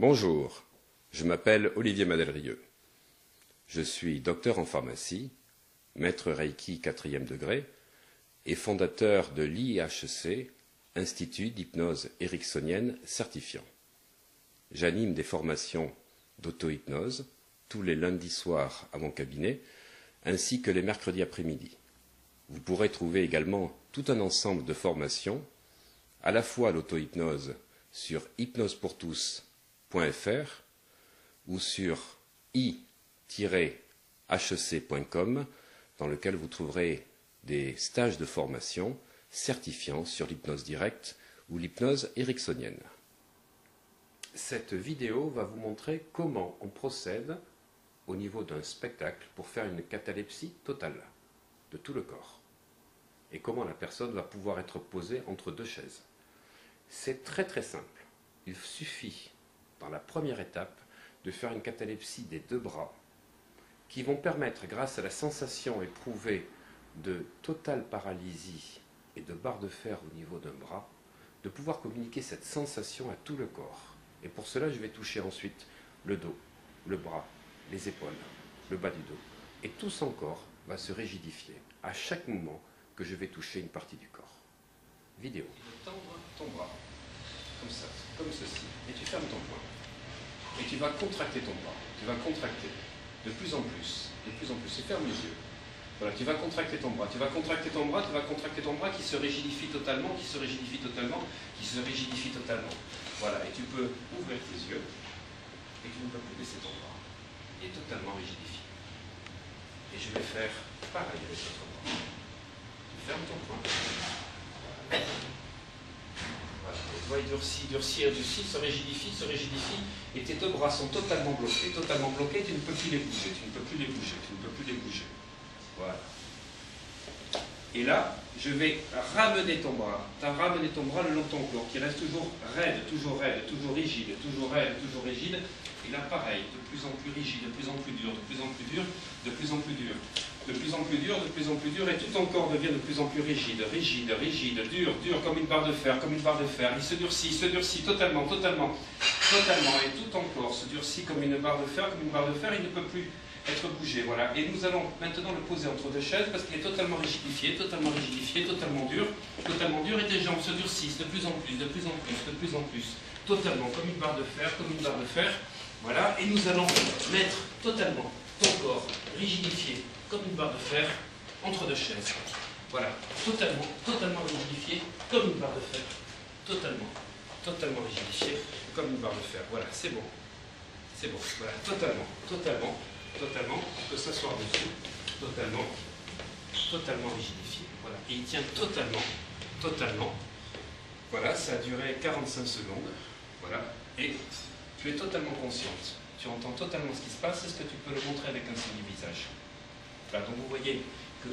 Bonjour, je m'appelle Olivier Madelrieux. Je suis docteur en pharmacie, maître Reiki 4e degré et fondateur de l'IHC, Institut d'hypnose ericksonienne certifiant. J'anime des formations d'auto-hypnose tous les lundis soirs à mon cabinet, ainsi que les mercredis après-midi. Vous pourrez trouver également tout un ensemble de formations, à la fois l'auto-hypnose sur hypnosepourtous.fr ou sur i-hec.com, dans lequel vous trouverez des stages de formation certifiants sur l'hypnose directe ou l'hypnose ericksonienne. Cette vidéo va vous montrer comment on procède au niveau d'un spectacle pour faire une catalepsie totale de tout le corps et comment la personne va pouvoir être posée entre deux chaises. C'est très très simple. Il suffit, dans la première étape, de faire une catalepsie des deux bras qui vont permettre, grâce à la sensation éprouvée de totale paralysie et de barre de fer au niveau d'un bras, de pouvoir communiquer cette sensation à tout le corps. Et pour cela, je vais toucher ensuite le dos, le bras, les épaules, le bas du dos. Et tout son corps va se rigidifier à chaque moment que je vais toucher une partie du corps. Vidéo. Tu vas tendre ton bras, comme ça, comme ceci, et tu fermes ton poing. Et tu vas contracter ton bras, tu vas contracter de plus en plus, et ferme les yeux. Voilà, tu vas contracter ton bras, tu vas contracter ton bras, tu vas contracter ton bras qui se rigidifie totalement, qui se rigidifie totalement, qui se rigidifie totalement. Voilà, et tu peux ouvrir tes yeux, et tu ne peux plus baisser ton bras. Il est totalement rigidifié. Et je vais faire pareil avec l'autre bras. Tu fermes ton poing. Voilà, et tu vois, il durcit, se rigidifie, et tes deux bras sont totalement bloqués, tu ne peux plus les bouger, tu ne peux plus les bouger. Voilà. Et là, je vais ramener ton bras le long de ton corps, qui reste toujours raide, toujours rigide. Et là, pareil, de plus en plus rigide, de plus en plus dur, et tout ton corps devient de plus en plus rigide, dur, comme une barre de fer. Il se durcit totalement, et tout ton corps se durcit comme une barre de fer, il ne peut plus être bougé, voilà. Et nous allons maintenant le poser entre deux chaises parce qu'il est totalement rigidifié, totalement dur, et tes jambes se durcissent de plus en plus, totalement, comme une barre de fer, voilà. Et nous allons mettre totalement ton corps rigidifié, comme une barre de fer, entre deux chaises. Voilà, totalement rigidifié, comme une barre de fer, totalement rigidifié, comme une barre de fer. Voilà, c'est bon, voilà, totalement, on peut s'asseoir dessus, totalement rigidifié, voilà, et il tient totalement, voilà, ça a duré 45 secondes, voilà, et tu es totalement consciente, tu entends totalement ce qui se passe, est-ce que tu peux le montrer avec un signe du visage? Voilà, donc vous voyez que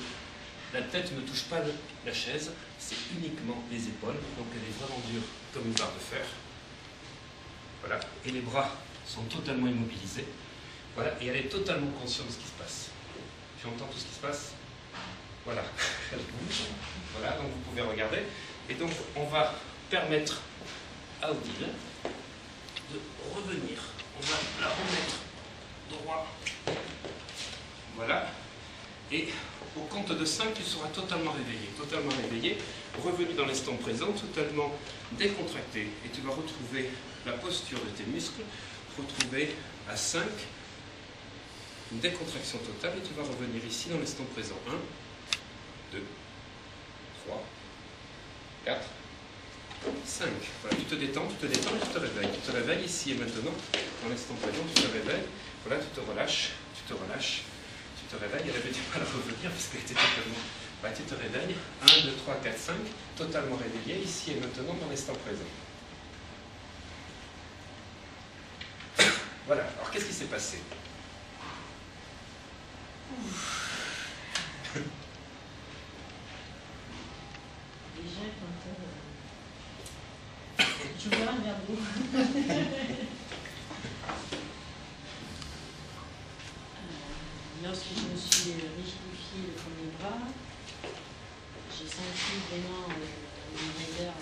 la tête ne touche pas la chaise, c'est uniquement les épaules, donc elle est vraiment dure comme une barre de fer, voilà, et les bras sont totalement immobilisés. Voilà, et elle est totalement consciente de ce qui se passe. Tu entends tout ce qui se passe? Voilà, elle bouge. Voilà, donc vous pouvez regarder. Et donc, on va permettre à Odile de revenir. On va la remettre droit. Voilà. Et au compte de 5, tu seras totalement réveillé, revenu dans l'instant présent, totalement décontracté. Et tu vas retrouver la posture de tes muscles, retrouver à 5, une décontraction totale, et tu vas revenir ici dans l'instant présent. 1, 2, 3, 4, 5. Voilà, tu te détends et tu te réveilles. Tu te réveilles ici et maintenant, dans l'instant présent, tu te réveilles. Voilà, tu te relâches, tu te réveilles. Elle avait du mal à revenir parce qu'elle était totalement... Bah, tu te réveilles. 1, 2, 3, 4, 5. Totalement réveillé, ici et maintenant, dans l'instant présent. Voilà, alors qu'est-ce qui s'est passé? Déjà, quand je bois un verre d'eau. Lorsque je me suis rigidifié le premier bras, j'ai senti vraiment une raideur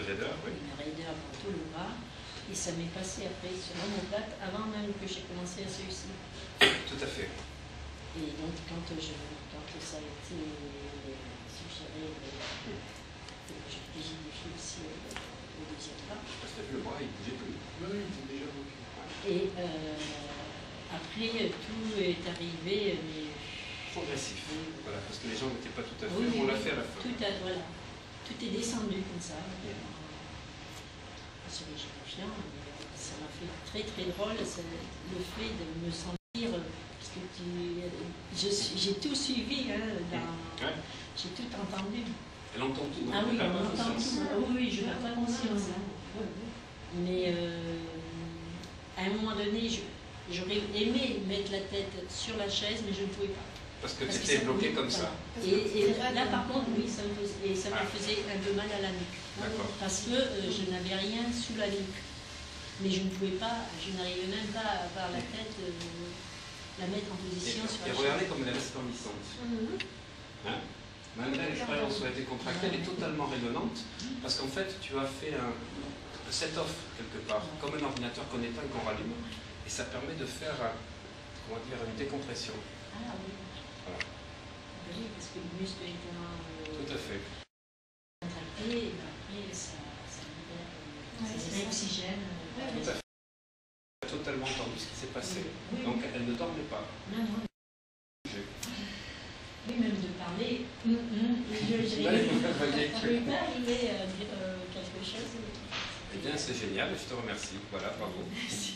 raideur, oui. Une raideur dans tout le bras. Et ça m'est passé après sur l'omoplate avant même que j'ai commencé à celui-ci. Tout à fait. Et donc quand ça a été suggéré, j'ai rigidifié aussi le deuxième bras. Parce que le bras, il ne bougeait plus. Oui, il était déjà bloqué. Et après, tout est arrivé, mais Progressif. Voilà, parce que les gens n'étaient pas tout à fait. oui, On l'a fait à la fin. voilà, tout est descendu comme ça. Se rigidifiant, ça m'a fait très très drôle, le fait de me sentir, parce que j'ai tout suivi, hein, j'ai tout entendu. Elle entend tout. Ah oui, elle n'a on pas entend conscience. tout. Ah oui, je n'ai pas conscience. Hein. Mais à un moment donné, j'aurais aimé mettre la tête sur la chaise, mais je ne pouvais pas. Parce que tu étais bloqué comme ça. Et là, par contre, oui, ça me faisait un peu mal à la nuque. D'accord. Parce que je n'avais rien sous la nuque. Mais je ne pouvais pas, je n'arrivais même pas à avoir la tête, la mettre en position sur la Et chaise. regardez comme elle est resplendissante. Hein? Malgré l'expérience où elle a été contractée, elle est totalement rayonnante. Parce qu'en fait, tu as fait un set-off quelque part, comme un ordinateur qu'on éteint, qu'on rallume. Et ça permet de faire, comment dire, une décompression. Ah oui. Voilà. Oui, parce que le muscle étant Tout à fait. contracté, et après ça libère l'oxygène. Tout à fait. Elle a totalement entendu ce qui s'est passé. Oui. Donc elle ne dormait pas. Non, non. Oui, même de parler. Je Là, ne vous voyez que- pouvais pas arriver à dire quelque chose. Eh bien, c'est génial, je te remercie. Voilà, bravo. Merci.